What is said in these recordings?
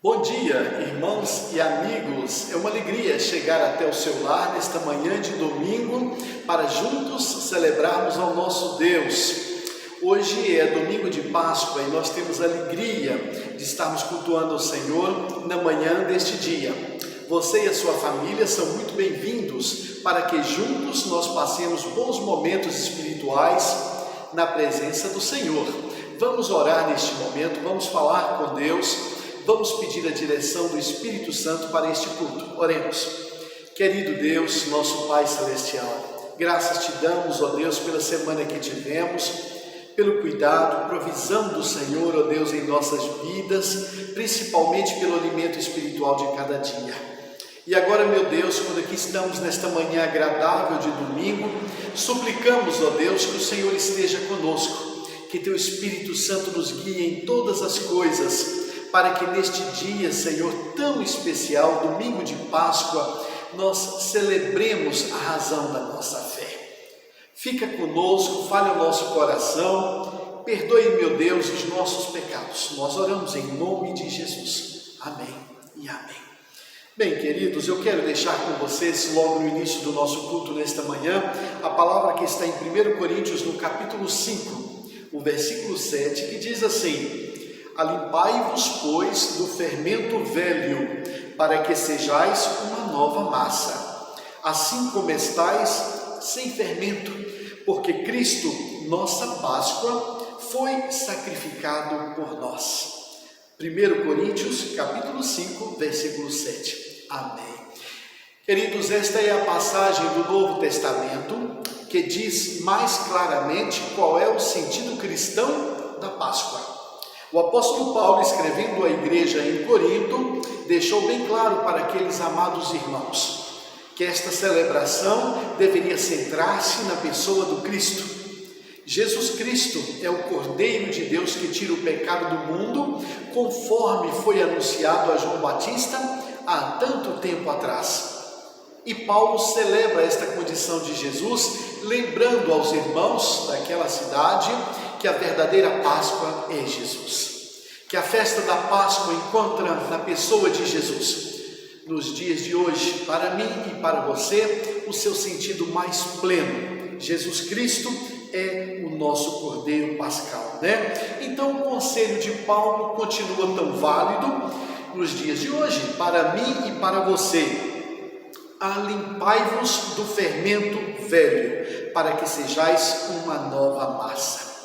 Bom dia, irmãos e amigos. É uma alegria chegar até o seu lar nesta manhã de domingo para juntos celebrarmos ao nosso Deus. Hoje é domingo de Páscoa e nós temos a alegria de estarmos cultuando ao Senhor na manhã deste dia. Você e a sua família são muito bem-vindos para que juntos nós passemos bons momentos espirituais na presença do Senhor. Vamos orar neste momento, vamos falar com Deus. Vamos pedir a direção do Espírito Santo para este culto. Oremos. Querido Deus, nosso Pai Celestial, graças te damos, ó Deus, pela semana que tivemos, pelo cuidado, provisão do Senhor, ó Deus, em nossas vidas, principalmente pelo alimento espiritual de cada dia. E agora, meu Deus, quando aqui estamos nesta manhã agradável de domingo, suplicamos, ó Deus, que o Senhor esteja conosco, que teu Espírito Santo nos guie em todas as coisas, para que neste dia, Senhor, tão especial, domingo de Páscoa, nós celebremos a razão da nossa fé. Fica conosco, fale o nosso coração, perdoe, meu Deus, os nossos pecados. Nós oramos em nome de Jesus. Amém e amém. Bem, queridos, eu quero deixar com vocês, logo no início do nosso culto nesta manhã, a palavra que está em 1 Coríntios, no capítulo 5, o versículo 7, que diz assim: Alimpai-vos, pois, do fermento velho, para que sejais uma nova massa, assim como estais sem fermento, porque Cristo, nossa Páscoa, foi sacrificado por nós. 1 Coríntios, capítulo 5, versículo 7. Amém. Queridos, esta é a passagem do Novo Testamento que diz mais claramente qual é o sentido cristão da Páscoa. O apóstolo Paulo, escrevendo à igreja em Corinto, deixou bem claro para aqueles amados irmãos que esta celebração deveria centrar-se na pessoa do Cristo. Jesus Cristo é o Cordeiro de Deus que tira o pecado do mundo, conforme foi anunciado a João Batista há tanto tempo atrás. E Paulo celebra esta condição de Jesus, lembrando aos irmãos daquela cidade que a verdadeira Páscoa é Jesus, que a festa da Páscoa encontra na pessoa de Jesus. Nos dias de hoje, para mim e para você, o seu sentido mais pleno. Jesus Cristo é o nosso Cordeiro Pascal, né? Então o conselho de Paulo continua tão válido nos dias de hoje, para mim e para você. Alimpai-vos do fermento velho, para que sejais uma nova massa,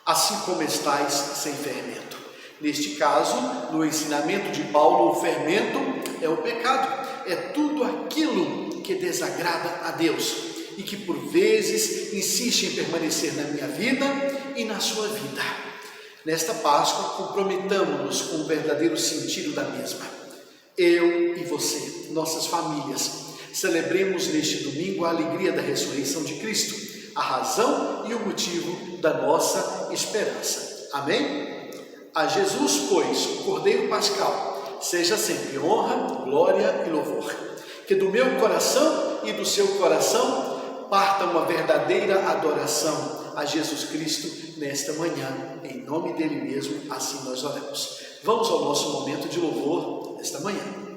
assim como estais sem fermento. Neste caso, no ensinamento de Paulo, o fermento é o pecado, é tudo aquilo que desagrada a Deus e que por vezes insiste em permanecer na minha vida e na sua vida. Nesta Páscoa, comprometamos-nos com o verdadeiro sentido da mesma. Eu e você, nossas famílias, celebremos neste domingo a alegria da ressurreição de Cristo, a razão e o motivo da nossa esperança. Amém? A Jesus, pois, o Cordeiro Pascal, seja sempre honra, glória e louvor. Que do meu coração e do seu coração parta uma verdadeira adoração a Jesus Cristo nesta manhã. Em nome dele mesmo, assim nós oramos. Vamos ao nosso momento de louvor nesta manhã.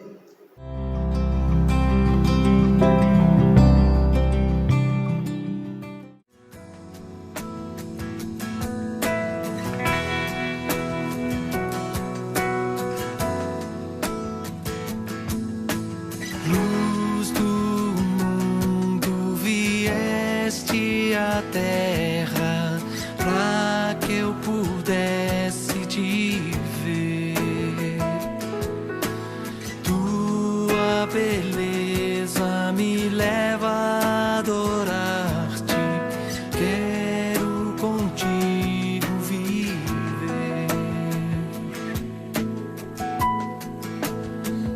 Terra, para que eu pudesse te ver. Tua beleza me leva a adorar-te. Quero contigo viver.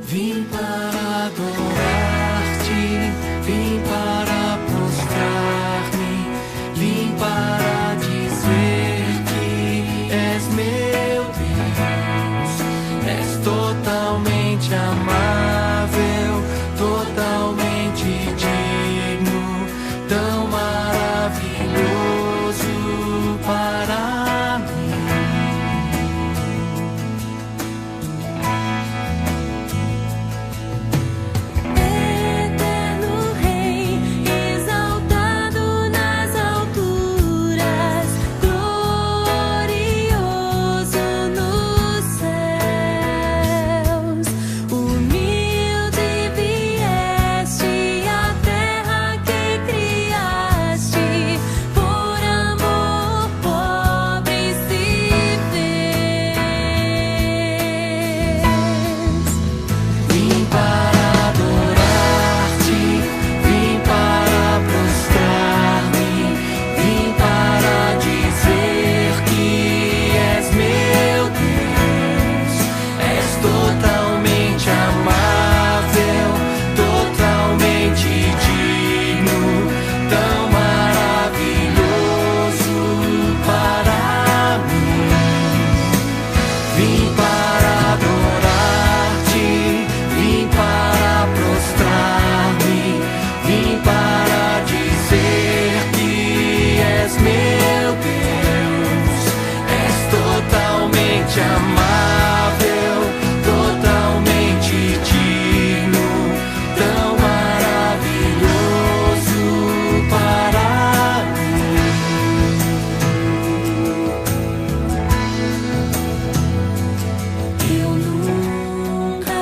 Vim para adorar-te, vim para prostrar-me, vim para dizer que és meu Deus, és totalmente amável, totalmente digno, tão maravilhoso para mim.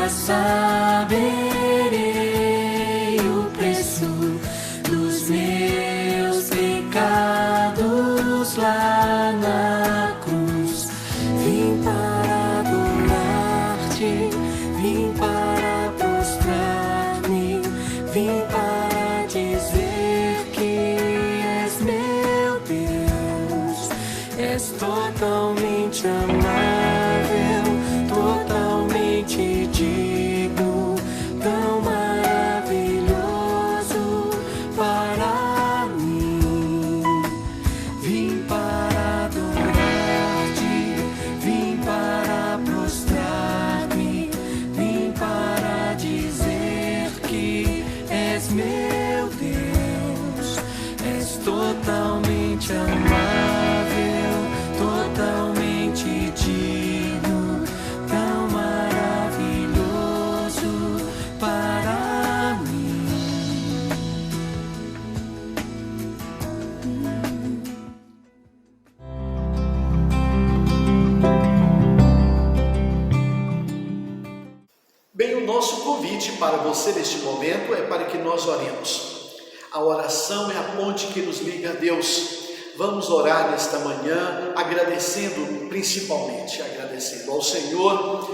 saberei o preço dos meus pecados lá na cruz. Vim para adorar-te, vim para prostrar-me, vim para dizer que és meu Deus. És totalmente amável, totalmente digno, tão maravilhoso para mim. Vim para adorar-te, vim para prostrar-me, vim para dizer que és meu Deus. És totalmente amável, totalmente digno, tão maravilhoso para mim. Bem, o nosso convite para você neste momento é para que nós oremos. A oração é a ponte que nos liga a Deus. Vamos orar nesta manhã, principalmente agradecendo ao Senhor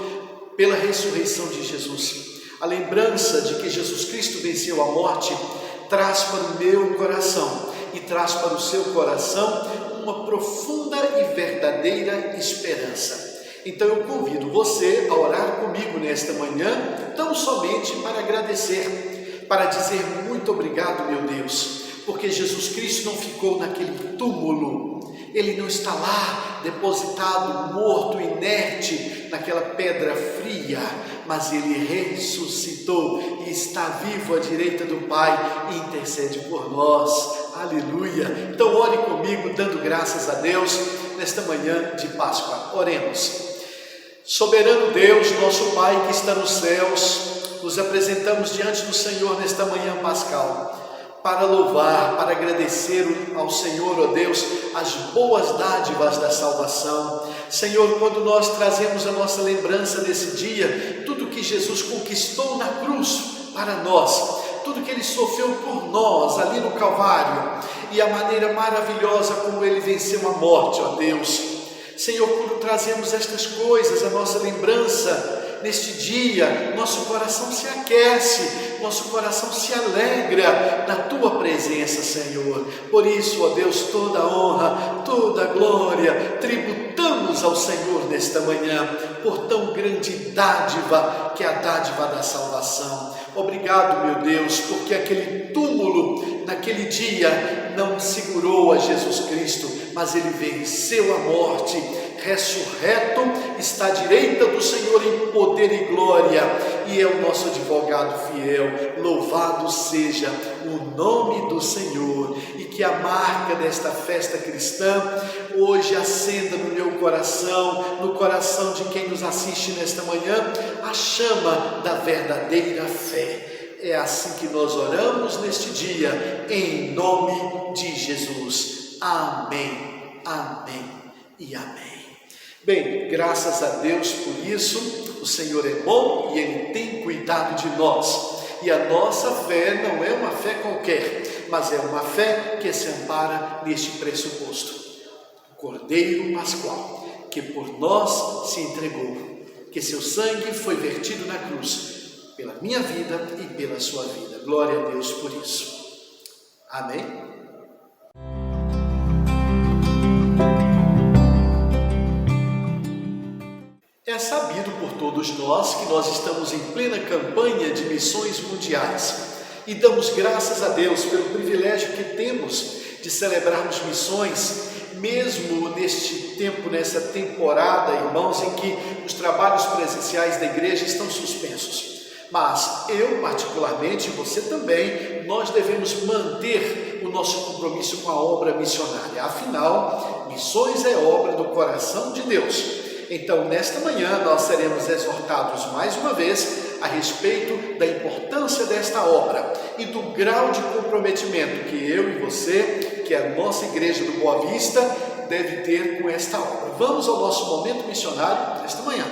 pela ressurreição de Jesus. A lembrança de que Jesus Cristo venceu a morte traz para o meu coração e traz para o seu coração uma profunda e verdadeira esperança. Então eu convido você a orar comigo nesta manhã, tão somente para agradecer, para dizer muito obrigado, meu Deus, porque Jesus Cristo não ficou naquele túmulo, Ele não está lá depositado, morto, inerte, naquela pedra fria, mas Ele ressuscitou e está vivo à direita do Pai e intercede por nós. Aleluia! Então ore comigo, dando graças a Deus nesta manhã de Páscoa. Oremos. Soberano Deus, nosso Pai que está nos céus, nos apresentamos diante do Senhor nesta manhã pascal, para louvar, para agradecer ao Senhor, ó Deus, as boas dádivas da salvação. Senhor, quando nós trazemos a nossa lembrança desse dia, tudo que Jesus conquistou na cruz para nós, tudo que Ele sofreu por nós ali no Calvário, e a maneira maravilhosa como Ele venceu a morte, ó Deus. Senhor, quando trazemos estas coisas, a nossa lembrança, neste dia, nosso coração se aquece, nosso coração se alegra na Tua presença, Senhor. Por isso, ó Deus, toda honra, toda glória, tributamos ao Senhor nesta manhã, por tão grande dádiva, que é a dádiva da salvação. Obrigado, meu Deus, porque aquele túmulo, naquele dia, não segurou a Jesus Cristo, mas Ele venceu a morte, ressurreto, está à direita do Senhor em poder e glória, e é o nosso advogado fiel. Louvado seja o nome do Senhor, e que a marca desta festa cristã hoje acenda no meu coração, no coração de quem nos assiste nesta manhã, a chama da verdadeira fé. É assim que nós oramos neste dia, em nome de Jesus. Amém, amém e amém. Bem, graças a Deus por isso, o Senhor é bom e Ele tem cuidado de nós. E a nossa fé não é uma fé qualquer, mas é uma fé que se ampara neste pressuposto. O Cordeiro Pascual, que por nós se entregou, que seu sangue foi vertido na cruz, pela minha vida e pela sua vida. Glória a Deus por isso. Amém? É sabido por todos nós que nós estamos em plena campanha de missões mundiais e damos graças a Deus pelo privilégio que temos de celebrarmos missões, mesmo neste tempo, nessa temporada, irmãos, em que os trabalhos presenciais da igreja estão suspensos. Mas eu particularmente, você também, nós devemos manter o nosso compromisso com a obra missionária. Afinal, missões é obra do coração de Deus. Então, nesta manhã, nós seremos exortados mais uma vez a respeito da importância desta obra e do grau de comprometimento que eu e você, que é a nossa igreja do Boa Vista, deve ter com esta obra. Vamos ao nosso momento missionário nesta manhã.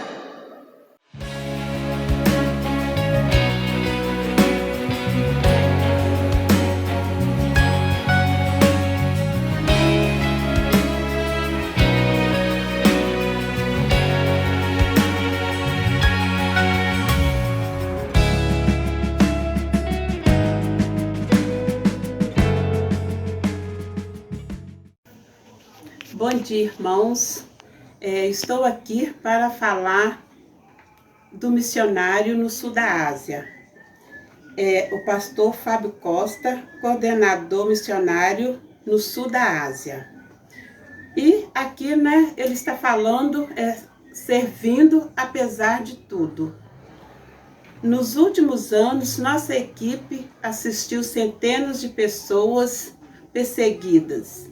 tarde, irmãos. Estou aqui para falar do missionário no sul da Ásia. O pastor Fábio Costa, coordenador missionário no sul da Ásia. E aqui, ele está falando, servindo apesar de tudo. Nos últimos anos, nossa equipe assistiu centenas de pessoas perseguidas,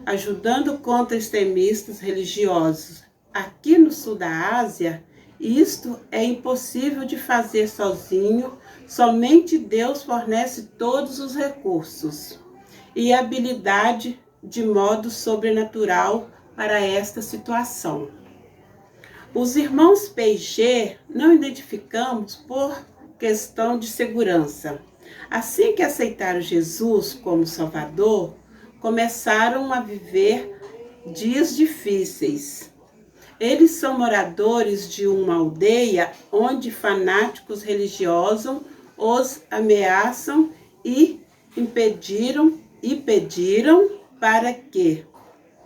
ajudando contra extremistas religiosos. Aqui no sul da Ásia, isto é impossível de fazer sozinho, somente Deus fornece todos os recursos e habilidade de modo sobrenatural para esta situação. Os irmãos PG não identificamos por questão de segurança. Assim que aceitaram Jesus como Salvador, começaram a viver dias difíceis. Eles são moradores de uma aldeia onde fanáticos religiosos os ameaçam e pediram para que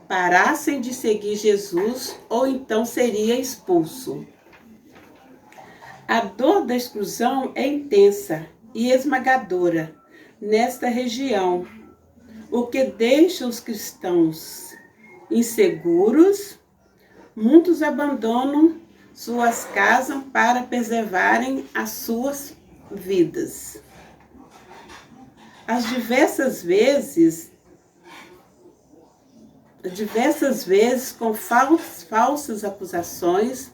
parassem de seguir Jesus ou então seria expulso. A dor da exclusão é intensa e esmagadora nesta região, o que deixa os cristãos inseguros. Muitos abandonam suas casas para preservarem as suas vidas. Diversas vezes com falsas acusações,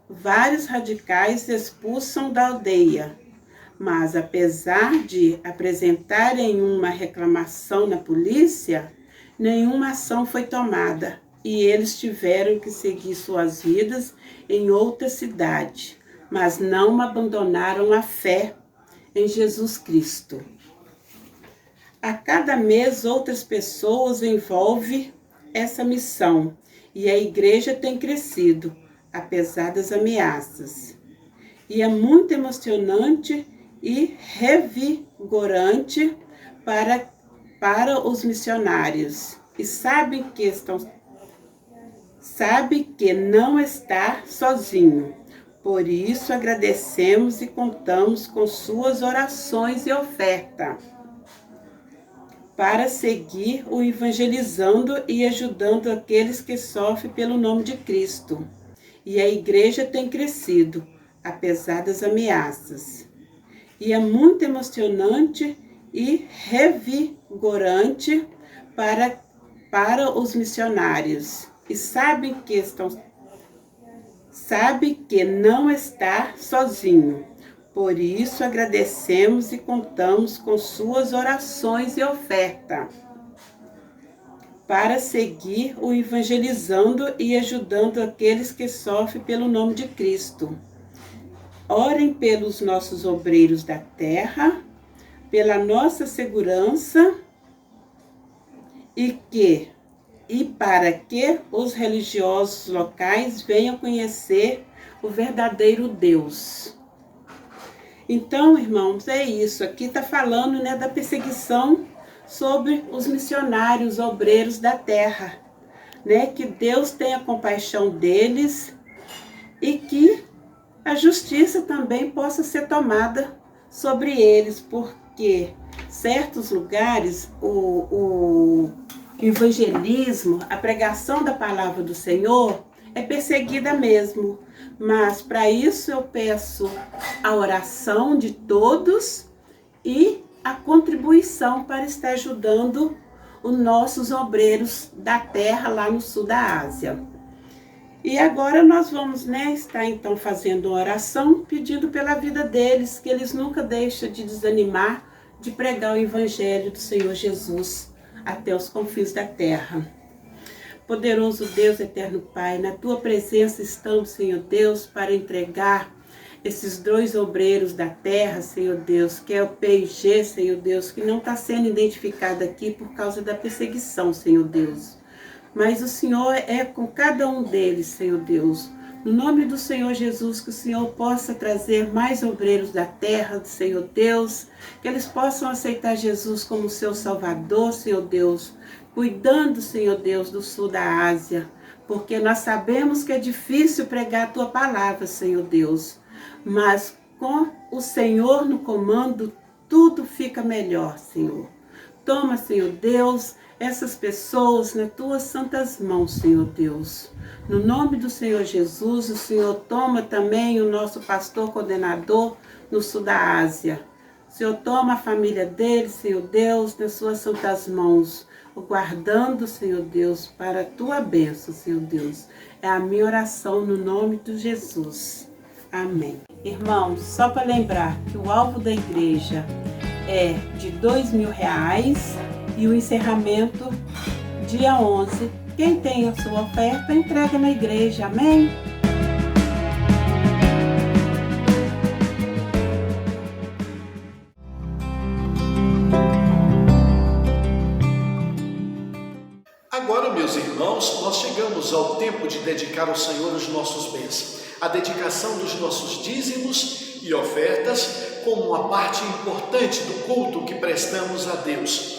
vários radicais expulsam da aldeia. Mas, apesar de apresentarem uma reclamação na polícia, nenhuma ação foi tomada e eles tiveram que seguir suas vidas em outra cidade, mas não abandonaram a fé em Jesus Cristo. A cada mês, outras pessoas envolvem essa missão e a igreja tem crescido, apesar das ameaças. E é muito emocionante e revigorante para os missionários. E sabe que não está sozinho. Por isso agradecemos e contamos com suas orações e oferta para seguir o evangelizando e ajudando aqueles que sofrem pelo nome de Cristo. E a igreja tem crescido, apesar das ameaças. E é muito emocionante e revigorante para os missionários. E sabe que não está sozinho. Por isso agradecemos e contamos com suas orações e oferta para seguir o evangelizando e ajudando aqueles que sofrem pelo nome de Cristo. Orem pelos nossos obreiros da terra, pela nossa segurança e para que os religiosos locais venham conhecer o verdadeiro Deus. Então, irmãos, é isso. Aqui está falando, da perseguição sobre os missionários, obreiros da terra. Que Deus tenha compaixão deles e que a justiça também possa ser tomada sobre eles, porque certos lugares o evangelismo, a pregação da palavra do Senhor é perseguida mesmo. Mas para isso eu peço a oração de todos e a contribuição para estar ajudando os nossos obreiros da terra lá no sul da Ásia. E agora nós vamos estar então fazendo uma oração, pedindo pela vida deles, que eles nunca deixem de desanimar de pregar o evangelho do Senhor Jesus até os confins da terra. Poderoso Deus, eterno Pai, na Tua presença estamos, Senhor Deus, para entregar esses 2 obreiros da terra, Senhor Deus, que é o PG, Senhor Deus, que não está sendo identificado aqui por causa da perseguição, Senhor Deus. Mas o Senhor é com cada um deles, Senhor Deus. No nome do Senhor Jesus, que o Senhor possa trazer mais obreiros da terra, Senhor Deus, que eles possam aceitar Jesus como seu Salvador, Senhor Deus. cuidando, Senhor Deus, do sul da Ásia, porque nós sabemos que é difícil pregar a Tua palavra, Senhor Deus, mas com o Senhor no comando, tudo fica melhor, Senhor. Toma, Senhor Deus, essas pessoas nas Tuas santas mãos, Senhor Deus. No nome do Senhor Jesus, o Senhor toma também o nosso pastor coordenador no sul da Ásia. O Senhor toma a família dele, Senhor Deus, nas Suas santas mãos, o guardando, Senhor Deus, para a Tua bênção, Senhor Deus. É a minha oração no nome de Jesus. Amém. Irmãos, só para lembrar que o alvo da igreja é de R$2.000 e o encerramento dia 11. Quem tem a sua oferta, entrega na igreja. Amém? Agora, meus irmãos, nós chegamos ao tempo de dedicar ao Senhor os nossos bens. A dedicação dos nossos dízimos e ofertas como uma parte importante do culto que prestamos a Deus.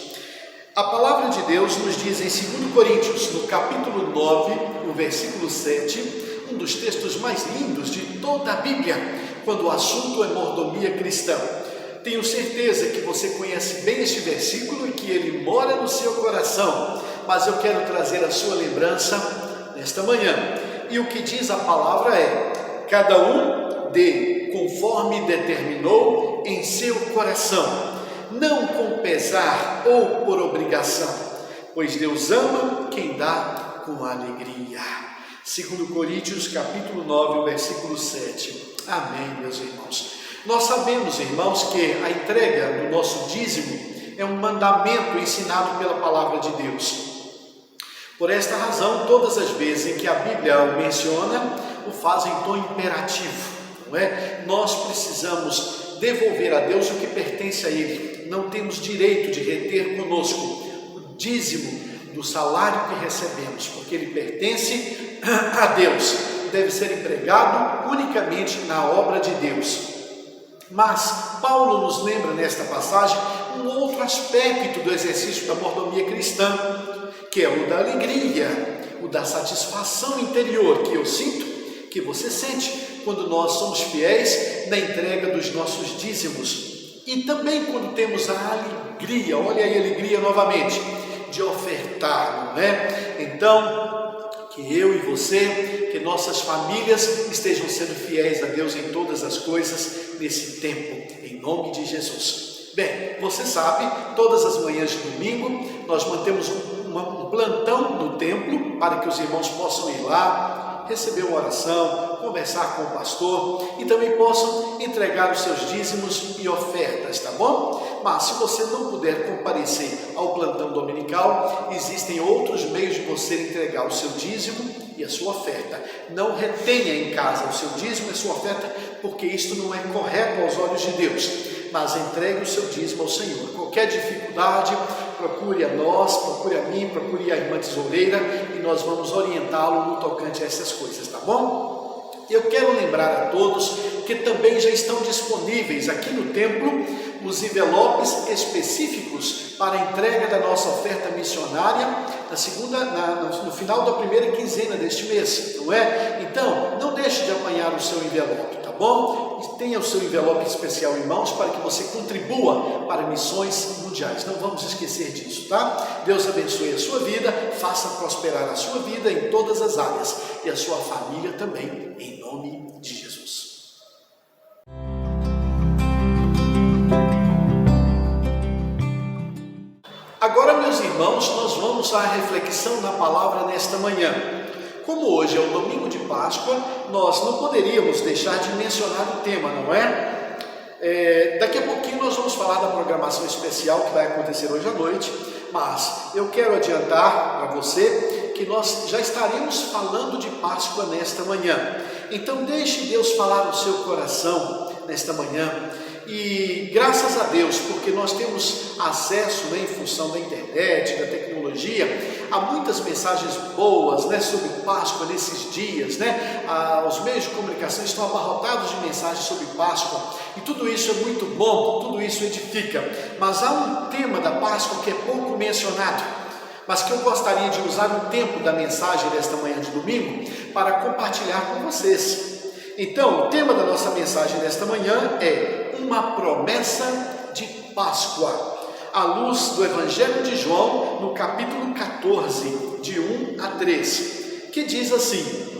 A palavra de Deus nos diz em 2 Coríntios, no capítulo 9, no versículo 7, um dos textos mais lindos de toda a Bíblia, quando o assunto é mordomia cristã. Tenho certeza que você conhece bem este versículo e que ele mora no seu coração, mas eu quero trazer a sua lembrança nesta manhã. E o que diz a palavra é: cada um dê conforme determinou em seu coração, não com pesar ou por obrigação, pois Deus ama quem dá com alegria. 2 Coríntios capítulo 9, versículo 7. Amém, meus irmãos. Nós sabemos, irmãos, que a entrega do nosso dízimo é um mandamento ensinado pela palavra de Deus. Por esta razão, todas as vezes em que a Bíblia o menciona, o faz em tom imperativo, não é? Nós precisamos devolver a Deus o que pertence a Ele. Não temos direito de reter conosco o dízimo do salário que recebemos, porque ele pertence a Deus. Deve ser empregado unicamente na obra de Deus. Mas Paulo nos lembra nesta passagem um outro aspecto do exercício da mordomia cristã, que é o da alegria, o da satisfação interior que eu sinto, que você sente quando nós somos fiéis na entrega dos nossos dízimos. E também quando temos a alegria, olha aí a alegria novamente, de ofertar, não é? Então, que eu e você, que nossas famílias estejam sendo fiéis a Deus em todas as coisas nesse tempo, em nome de Jesus. Bem, você sabe, todas as manhãs de domingo nós mantemos um plantão no templo para que os irmãos possam ir lá, receber uma oração, conversar com o pastor e também possam entregar os seus dízimos e ofertas, tá bom? Mas se você não puder comparecer ao plantão dominical, existem outros meios de você entregar o seu dízimo e a sua oferta. Não retenha em casa o seu dízimo e a sua oferta, porque isto não é correto aos olhos de Deus. Mas entregue o seu dízimo ao Senhor. Qualquer dificuldade, procure a nós, procure a mim, procure a irmã tesoureira e nós vamos orientá-lo no tocante a essas coisas, tá bom? Eu quero lembrar a todos que também já estão disponíveis aqui no templo os envelopes específicos para a entrega da nossa oferta missionária no final da primeira quinzena deste mês, não é? Então, não deixe de apanhar o seu envelope, tá bom? E tenha o seu envelope especial em mãos para que você contribua para missões mundiais. Não vamos esquecer disso, tá? Deus abençoe a sua vida, faça prosperar a sua vida em todas as áreas e a sua família também, em nome de Jesus. Agora, meus irmãos, nós vamos à reflexão na palavra nesta manhã. Como hoje é o domingo de Páscoa, nós não poderíamos deixar de mencionar o tema, não é? Daqui a pouquinho nós vamos falar da programação especial que vai acontecer hoje à noite, mas eu quero adiantar para você que nós já estaremos falando de Páscoa nesta manhã. Então deixe Deus falar no seu coração nesta manhã. E graças a Deus, porque nós temos acesso, em função da internet, da tecnologia, a muitas mensagens boas, sobre Páscoa nesses dias, os meios de comunicação estão abarrotados de mensagens sobre Páscoa, e tudo isso é muito bom, tudo isso edifica, mas há um tema da Páscoa que é pouco mencionado. mas que eu gostaria de usar o tempo da mensagem desta manhã de domingo para compartilhar com vocês. Então, o tema da nossa mensagem desta manhã é uma promessa de Páscoa, à luz do Evangelho de João, no capítulo 14, de 1 a 3, que diz assim.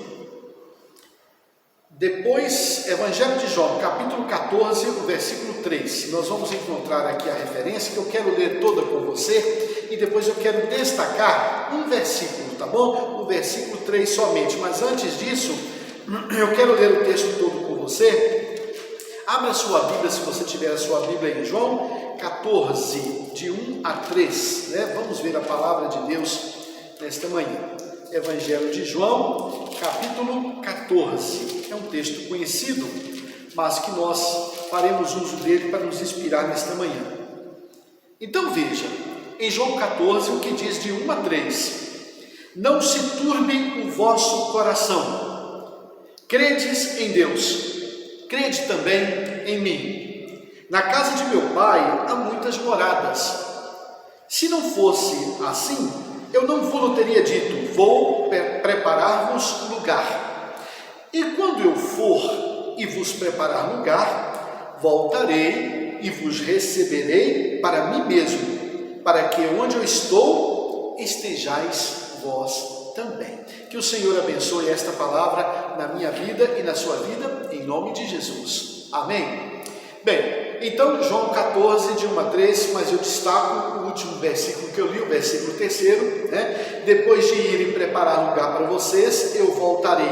Depois, Evangelho de João, capítulo 14, o versículo 3. Nós vamos encontrar aqui a referência, que eu quero ler toda com você, e depois eu quero destacar um versículo, tá bom? O versículo 3 somente. Mas antes disso, eu quero ler o texto todo com você. Abra a sua Bíblia, se você tiver a sua Bíblia em João 14, de 1 a 3. Né? Vamos ver a palavra de Deus nesta manhã. Evangelho de João, capítulo 14. É um texto conhecido, mas que nós faremos uso dele para nos inspirar nesta manhã. Então veja, em João 14, o que diz de 1 a 3. Não se turbe o vosso coração. Credes em Deus, crede também em mim. Na casa de meu pai há muitas moradas. Se não fosse assim, eu não vos teria dito, vou preparar-vos lugar. E quando eu for e vos preparar lugar, voltarei e vos receberei para mim mesmo, para que onde eu estou, estejais vós também. Que o Senhor abençoe esta palavra na minha vida e na sua vida, em nome de Jesus. Amém? Bem, então João 14, de 1 a 3, mas eu destaco o último versículo que eu li, o versículo 3, né? Depois de ir e preparar lugar para vocês, eu voltarei.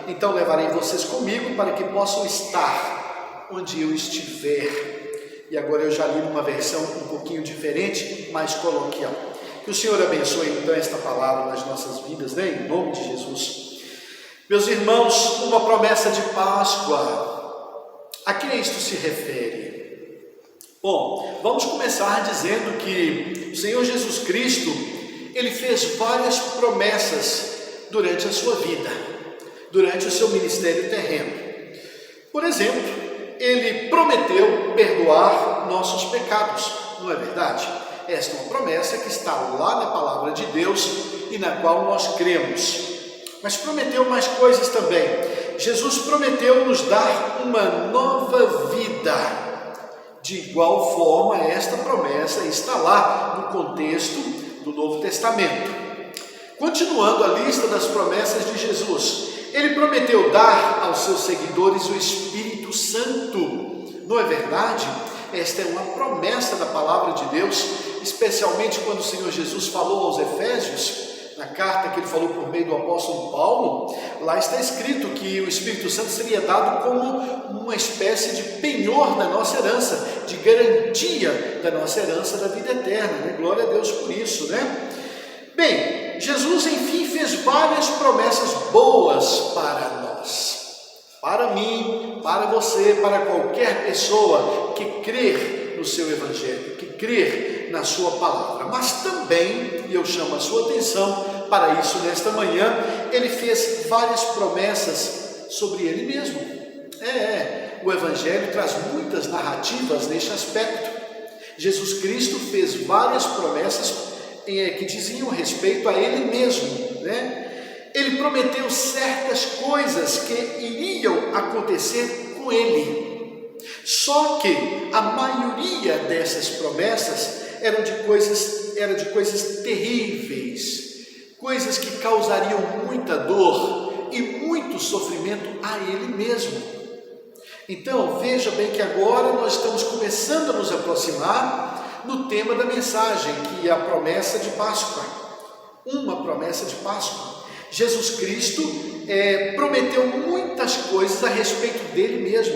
Então levarei vocês comigo para que possam estar onde eu estiver. E agora eu já li numa versão um pouquinho diferente, mais coloquial. Que o Senhor abençoe então esta palavra nas nossas vidas, né? Em nome de Jesus. Meus irmãos, uma promessa de Páscoa. A que isto se refere? Bom, vamos começar dizendo que o Senhor Jesus Cristo, Ele fez várias promessas durante a sua vida, durante o seu ministério terreno. Por exemplo, Ele prometeu perdoar nossos pecados, não é verdade? Esta é uma promessa que está lá na palavra de Deus e na qual nós cremos. Mas prometeu mais coisas também. Jesus prometeu nos dar uma nova vida. De igual forma, esta promessa está lá no contexto do Novo Testamento. Continuando a lista das promessas de Jesus, Ele prometeu dar aos seus seguidores o Espírito Santo. Não é verdade? Esta é uma promessa da palavra de Deus, especialmente quando o Senhor Jesus falou aos Efésios, na carta que ele falou por meio do apóstolo Paulo, lá está escrito que o Espírito Santo seria dado como uma espécie de penhor da nossa herança, de garantia da nossa herança da vida eterna, né? Glória a Deus por isso, né? Bem, Jesus enfim fez várias promessas boas para nós, para mim, para você, para qualquer pessoa que crer no seu Evangelho, que crer na sua palavra. Mas também, e eu chamo a sua atenção para isso nesta manhã, Ele fez várias promessas sobre Ele mesmo. O Evangelho traz muitas narrativas neste aspecto. Jesus Cristo fez várias promessas que diziam respeito a Ele mesmo, né? Ele prometeu certas coisas que iriam acontecer com Ele. Só que a maioria dessas promessas eram de coisas terríveis, coisas que causariam muita dor e muito sofrimento a Ele mesmo. Então, veja bem que agora nós estamos começando a nos aproximar no tema da mensagem, que é a promessa de Páscoa. Uma promessa de Páscoa. Jesus Cristo prometeu muitas coisas a respeito dele mesmo,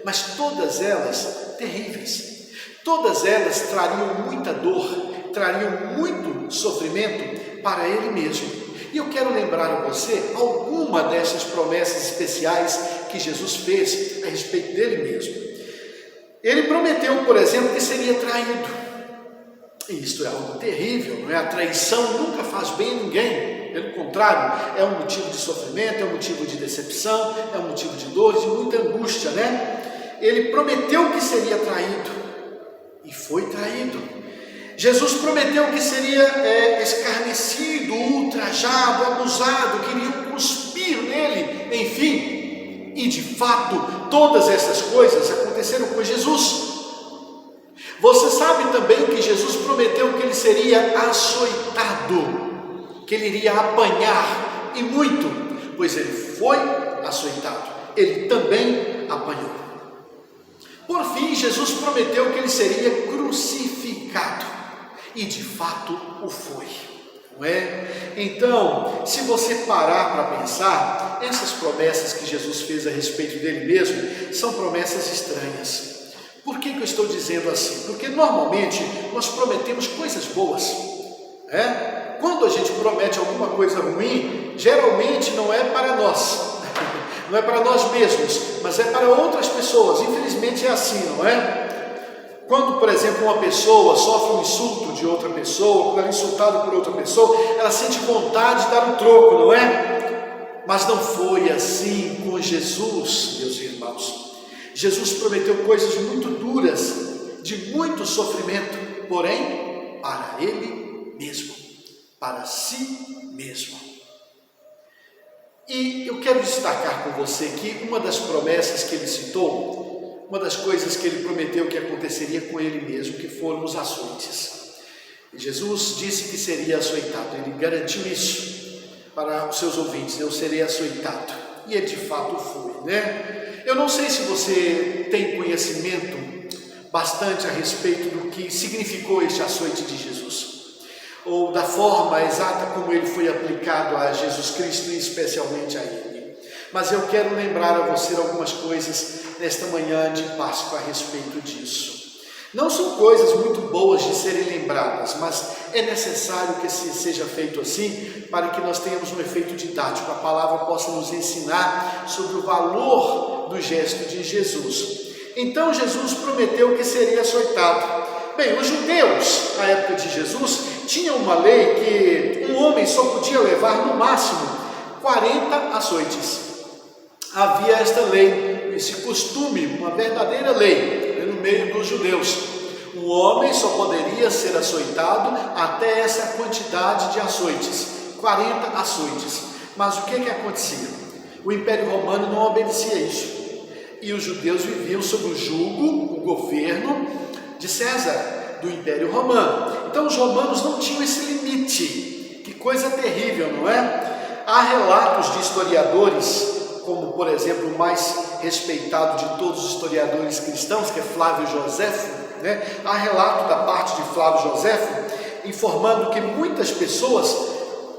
mas todas elas terríveis. Todas elas trariam muita dor, trariam muito sofrimento para ele mesmo. E eu quero lembrar a você alguma dessas promessas especiais que Jesus fez a respeito dele mesmo. Ele prometeu, por exemplo, que seria traído. E isto é algo terrível, não é? A traição nunca faz bem a ninguém. Pelo contrário, é um motivo de sofrimento, é um motivo de decepção, é um motivo de dores e muita angústia, né? Ele prometeu que seria traído e foi traído. Jesus prometeu que seria escarnecido, ultrajado, abusado, que iriam cuspir nele, enfim. E de fato, todas essas coisas aconteceram com Jesus. Você sabe também que Jesus prometeu que ele seria açoitado, que ele iria apanhar, e muito, pois ele foi açoitado, ele também apanhou. Por fim, Jesus prometeu que ele seria crucificado, e de fato o foi, não é? Então, se você parar para pensar, essas promessas que Jesus fez a respeito dele mesmo, são promessas estranhas. Por que eu estou dizendo assim? Porque normalmente nós prometemos coisas boas, né? Quando a gente promete alguma coisa ruim, geralmente não é para nós, não é para nós mesmos, mas é para outras pessoas. Infelizmente é assim, não é? Quando, por exemplo, uma pessoa sofre um insulto de outra pessoa, quando ela é insultada por outra pessoa, ela sente vontade de dar um troco, não é? Mas não foi assim com Jesus, meus irmãos. Jesus prometeu coisas muito duras, de muito sofrimento, porém, para Ele mesmo, para si mesmo. E eu quero destacar com você que uma das promessas que Ele citou, uma das coisas que Ele prometeu que aconteceria com Ele mesmo, que foram os açoites. Jesus disse que seria açoitado, Ele garantiu isso para os seus ouvintes: eu serei açoitado. E Ele de fato foi, né? Eu não sei se você tem conhecimento bastante a respeito do que significou este açoite de Jesus, ou da forma exata como ele foi aplicado a Jesus Cristo e especialmente a ele. Mas eu quero lembrar a você algumas coisas nesta manhã de Páscoa a respeito disso. Não são coisas muito boas de serem lembradas, mas é necessário que seja feito assim para que nós tenhamos um efeito didático, a palavra possa nos ensinar sobre o valor do gesto de Jesus. Então Jesus prometeu que seria açoitado. Bem, os judeus, na época de Jesus, tinham uma lei que um homem só podia levar no máximo 40 açoites. Havia esta lei, esse costume, uma verdadeira lei no meio dos judeus. Um homem só poderia ser açoitado até essa quantidade de açoites, 40 açoites. Mas o que acontecia? O Império Romano não obedecia isso. E os judeus viviam sob o jugo, o governo de César, do Império Romano. Então os romanos não tinham esse limite. Que coisa terrível, não é? Há relatos de historiadores, como por exemplo o mais respeitado de todos os historiadores cristãos, que é Flávio Joséfo, né? Há relato da parte de Flávio Joséfo informando que muitas pessoas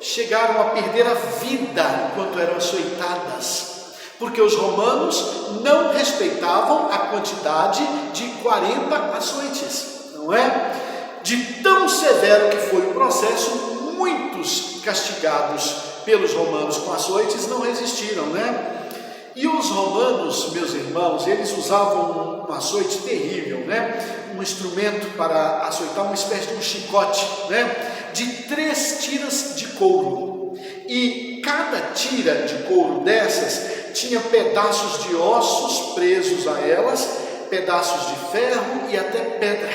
chegaram a perder a vida enquanto eram açoitadas, porque os romanos não respeitavam a quantidade de 40 açoites, não é? De tão severo que foi o processo, muitos castigados pelos romanos com açoites não resistiram, né? E os romanos, meus irmãos, eles usavam um açoite terrível, né? Um instrumento para açoitar, uma espécie de um chicote, né? De 3 tiras de couro. E cada tira de couro dessas tinha pedaços de ossos presos a elas, pedaços de ferro e até pedra.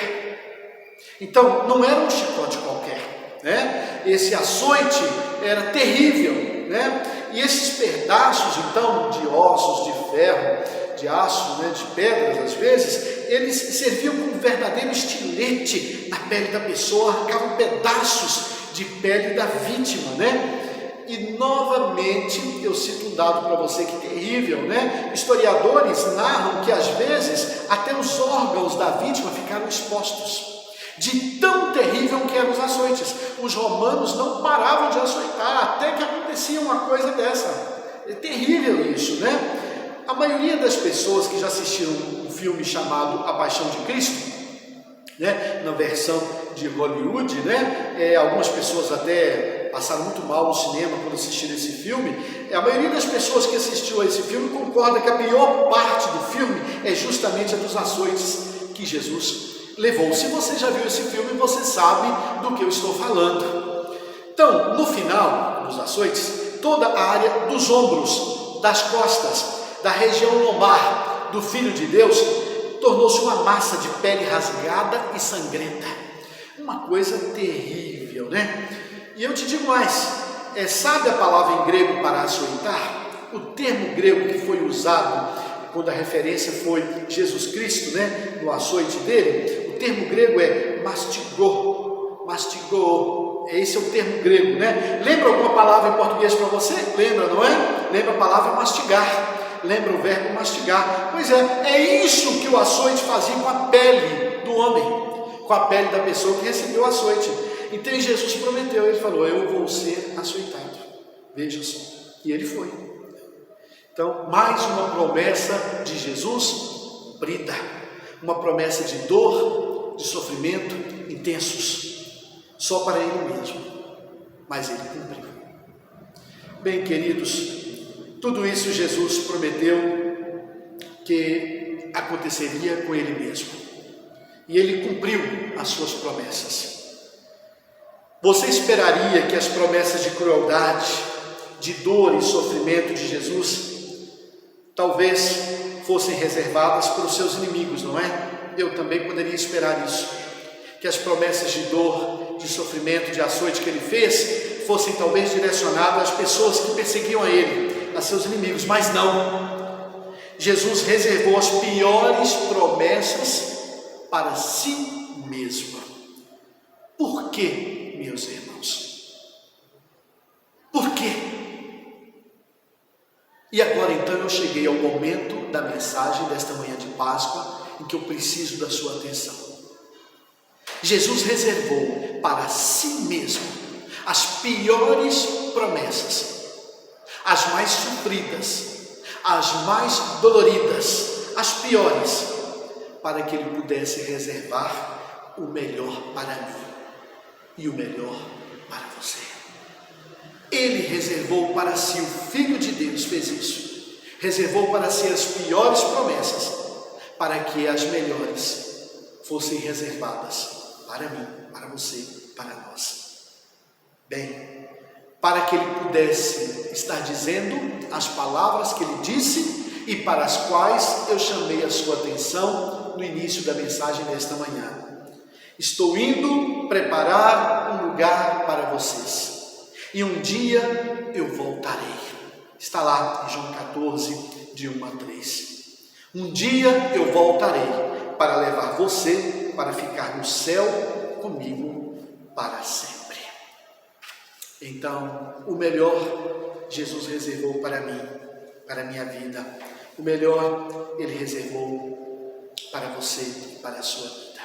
Então, não era um chicote qualquer, né? Esse açoite era terrível, né? E esses pedaços, então, de ossos, de ferro, de aço, né, de pedras, às vezes, eles serviam como um verdadeiro estilete na pele da pessoa, arrancavam pedaços de pele da vítima, né? E novamente, eu cito um dado para você que é terrível, né? Historiadores narram que às vezes até os órgãos da vítima ficaram expostos, de tão terrível que eram os açoites. Os romanos não paravam de açoitar até que acontecia uma coisa dessa. É terrível isso, né? A maioria das pessoas que já assistiram um filme chamado A Paixão de Cristo, né, na versão de Hollywood, né, algumas pessoas até passaram muito mal no cinema quando assistiram esse filme. A maioria das pessoas que assistiu a esse filme concorda que a pior parte do filme é justamente a dos açoites que Jesus levou. Se você já viu esse filme, você sabe do que eu estou falando. Então, no final dos açoites, toda a área dos ombros, das costas, da região lombar do Filho de Deus tornou-se uma massa de pele rasgada e sangrenta. uma coisa terrível, né? E eu te digo mais, sabe a palavra em grego para açoitar? O termo grego que foi usado quando a referência foi Jesus Cristo, né? No açoite dele, o termo grego é mastigou, mastigou. Esse é o termo grego, né? Lembra alguma palavra em português para você? Lembra, não é? Lembra a palavra mastigar. Lembra o verbo mastigar. Pois é isso que o açoite fazia com a pele do homem, com a pele da pessoa que recebeu o açoite. Então Jesus prometeu, ele falou, eu vou ser açoitado. Veja só. E ele foi. Então, mais uma promessa de Jesus cumprida. Uma promessa de dor, de sofrimento intensos. Só para ele mesmo. Mas ele cumpriu. Bem, queridos, tudo isso Jesus prometeu que aconteceria com ele mesmo. E ele cumpriu as suas promessas. Você esperaria que as promessas de crueldade, de dor e sofrimento de Jesus talvez fossem reservadas para os seus inimigos, não é? Eu também poderia esperar isso. Que as promessas de dor, de sofrimento, de açoite que ele fez fossem talvez direcionadas às pessoas que perseguiam a ele, a seus inimigos, mas não. Jesus reservou as piores promessas para si mesmo. Por quê, meus irmãos? Por quê? E agora então eu cheguei ao momento da mensagem desta manhã de Páscoa em que eu preciso da sua atenção. Jesus reservou para si mesmo as piores promessas, as mais sofridas, as mais doloridas, as piores, para que ele pudesse reservar o melhor para mim e o melhor para você. Ele reservou para si, o Filho de Deus fez isso, reservou para si as piores promessas, para que as melhores fossem reservadas para mim, para você, para nós. Bem, para que ele pudesse estar dizendo as palavras que ele disse e para as quais eu chamei a sua atenção no início da mensagem desta manhã. Estou indo preparar um lugar para vocês. E um dia eu voltarei. Está lá em João 14, de 1 a 3. Um dia eu voltarei para levar você para ficar no céu comigo para sempre. Então, o melhor Jesus reservou para mim, para a minha vida. O melhor Ele reservou para você e para a sua vida.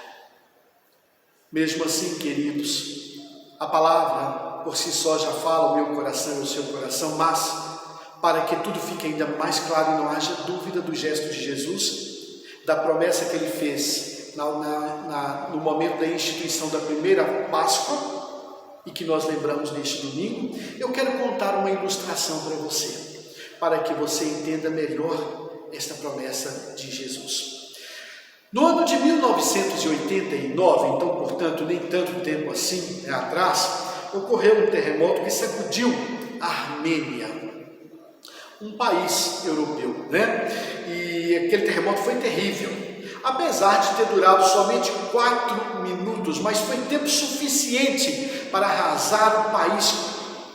Mesmo assim, queridos, a palavra por si só já fala o meu coração e o seu coração, mas para que tudo fique ainda mais claro e não haja dúvida do gesto de Jesus, da promessa que ele fez no momento da instituição da primeira Páscoa e que nós lembramos neste domingo, eu quero contar uma ilustração para você, para que você entenda melhor esta promessa de Jesus. No ano de 1989, então, portanto, nem tanto tempo assim atrás, ocorreu um terremoto que sacudiu a Armênia, um país europeu, né? E aquele terremoto foi terrível, apesar de ter durado somente 4 minutos, mas foi tempo suficiente para arrasar o país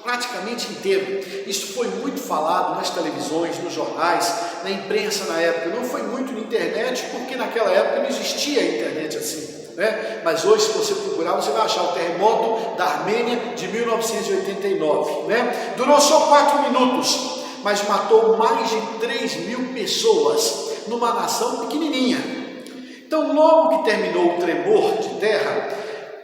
praticamente inteiro. Isso foi muito falado nas televisões, nos jornais, na imprensa na época. Não foi muito na internet, porque naquela época não existia a internet assim, né? Mas hoje, se você procurar, você vai achar o terremoto da Armênia de 1989, né? Durou só 4 minutos, mas matou mais de 3.000 pessoas numa nação pequenininha. Então, logo que terminou o tremor de terra,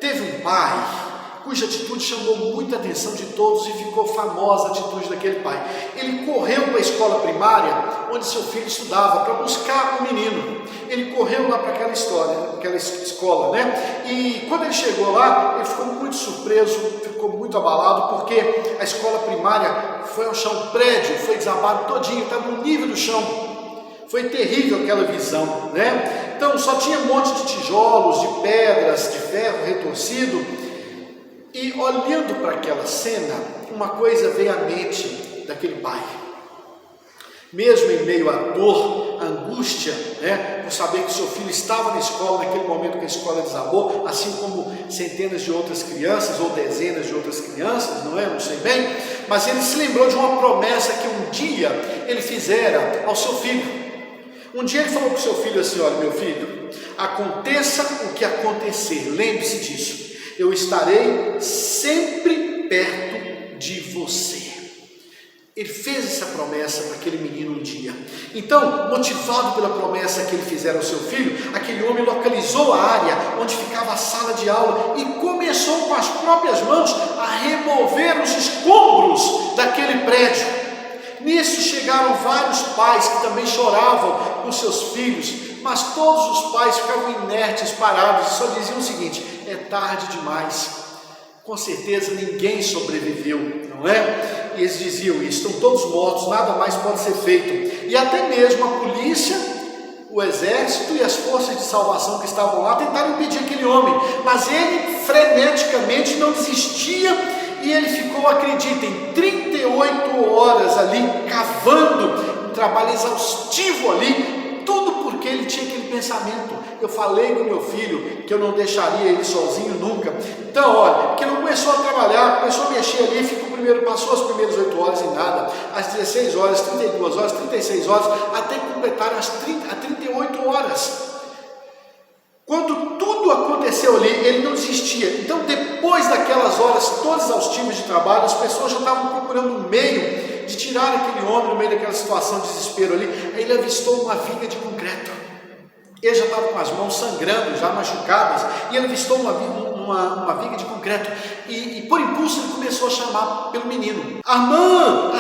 teve um pai cuja atitude chamou muita atenção de todos e ficou famosa a atitude daquele pai. Ele correu para a escola primária, onde seu filho estudava, para buscar o menino. Ele correu lá para aquela escola, né? E quando ele chegou lá, ele ficou muito surpreso, ficou muito abalado, porque a escola primária foi ao chão, o prédio foi desabado todinho, estava no nível do chão. Foi terrível aquela visão, né? Então só tinha um monte de tijolos, de pedras, de ferro retorcido. E olhando para aquela cena, uma coisa veio à mente daquele pai. mesmo em meio à dor, à angústia, por saber que seu filho estava na escola naquele momento que a escola desabou, assim como centenas de outras crianças ou dezenas de outras crianças, não sei bem, mas ele se lembrou de uma promessa que um dia ele fizera ao seu filho. Um dia ele falou para o seu filho assim: olha, meu filho, aconteça o que acontecer, lembre-se disso, eu estarei sempre perto de você. Ele fez essa promessa para aquele menino um dia. Então, motivado pela promessa que ele fizera ao seu filho, aquele homem localizou a área onde ficava a sala de aula e começou com as próprias mãos a remover os escombros daquele prédio. Nisso chegaram vários pais que também choravam com seus filhos, mas todos os pais ficavam inertes, parados, e só diziam o seguinte: é tarde demais. Com certeza ninguém sobreviveu, não é? E eles diziam isso: estão todos mortos, nada mais pode ser feito. E até mesmo a polícia, o exército e as forças de salvação que estavam lá tentaram impedir aquele homem, mas ele freneticamente não desistia e ele ficou, acreditem, 38 horas ali cavando, um trabalho exaustivo ali, tudo porque ele tinha aquele pensamento: eu falei com meu filho que eu não deixaria ele sozinho nunca. Então, olha, que ele começou a trabalhar, começou a mexer ali, passou as primeiras 8 horas em nada, às 16 horas, 32 horas, 36 horas, até completar as 38 horas. Quando tudo aconteceu ali, ele não desistia. Então, depois daquelas horas todas exaustivas de trabalho, as pessoas já estavam procurando um meio de tirar aquele homem no meio daquela situação de desespero ali. Aí ele avistou uma viga de concreto. Ele já estava com as mãos sangrando, já machucadas, e ele avistou uma viga de concreto, e por impulso ele começou a chamar pelo menino: Armand,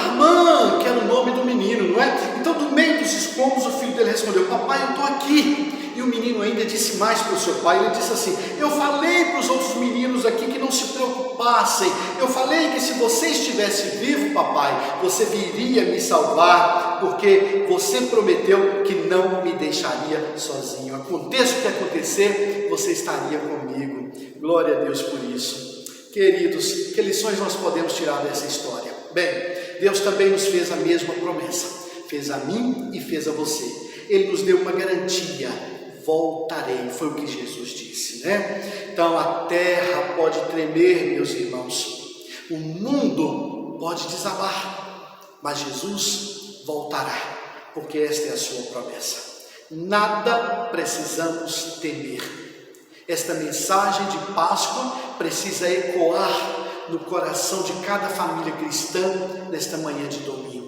que era o nome do menino, não é? Então, do meio dos escombros, o filho dele respondeu: papai, eu estou aqui. E o menino ainda disse mais para o seu pai, ele disse assim: eu falei para os outros meninos aqui que não se preocupassem, eu falei que se você estivesse vivo, papai, você viria me salvar, porque você prometeu que não me deixaria sozinho. Aconteça o que acontecer, você estaria comigo. Glória a Deus por isso. Queridos, que lições nós podemos tirar dessa história? Bem, Deus também nos fez a mesma promessa, fez a mim e fez a você. Ele nos deu uma garantia: voltarei, foi o que Jesus disse, né? Então a terra pode tremer, meus irmãos, o mundo pode desabar, mas Jesus voltará, porque esta é a sua promessa. Nada precisamos temer. Esta mensagem de Páscoa precisa ecoar no coração de cada família cristã nesta manhã de domingo.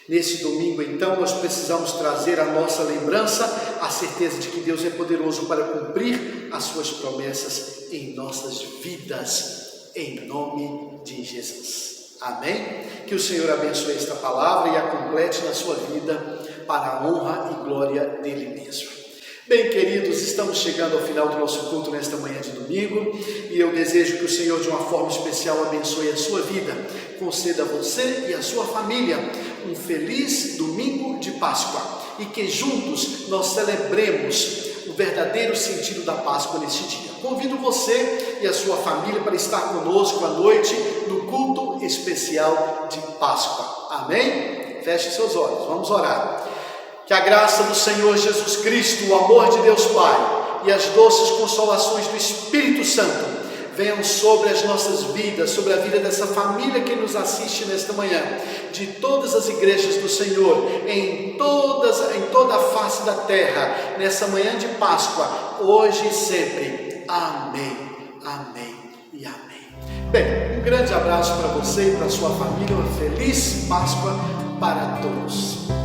Nesse domingo, então, nós precisamos trazer à nossa lembrança a certeza de que Deus é poderoso para cumprir as suas promessas em nossas vidas, em nome de Jesus. Amém? Que o Senhor abençoe esta palavra e a complete na sua vida para a honra e glória dele mesmo. Bem, queridos, estamos chegando ao final do nosso culto nesta manhã de domingo e eu desejo que o Senhor, de uma forma especial, abençoe a sua vida, conceda a você e a sua família um feliz domingo de Páscoa e que juntos nós celebremos o verdadeiro sentido da Páscoa neste dia. Convido você e a sua família para estar conosco à noite no culto especial de Páscoa. Amém? Feche seus olhos, vamos orar. Que a graça do Senhor Jesus Cristo, o amor de Deus Pai e as doces consolações do Espírito Santo venham sobre as nossas vidas, sobre a vida dessa família que nos assiste nesta manhã, de todas as igrejas do Senhor, em toda a face da terra, nessa manhã de Páscoa, hoje e sempre. Amém, amém e amém. Bem, um grande abraço para você e para a sua família, uma feliz Páscoa para todos.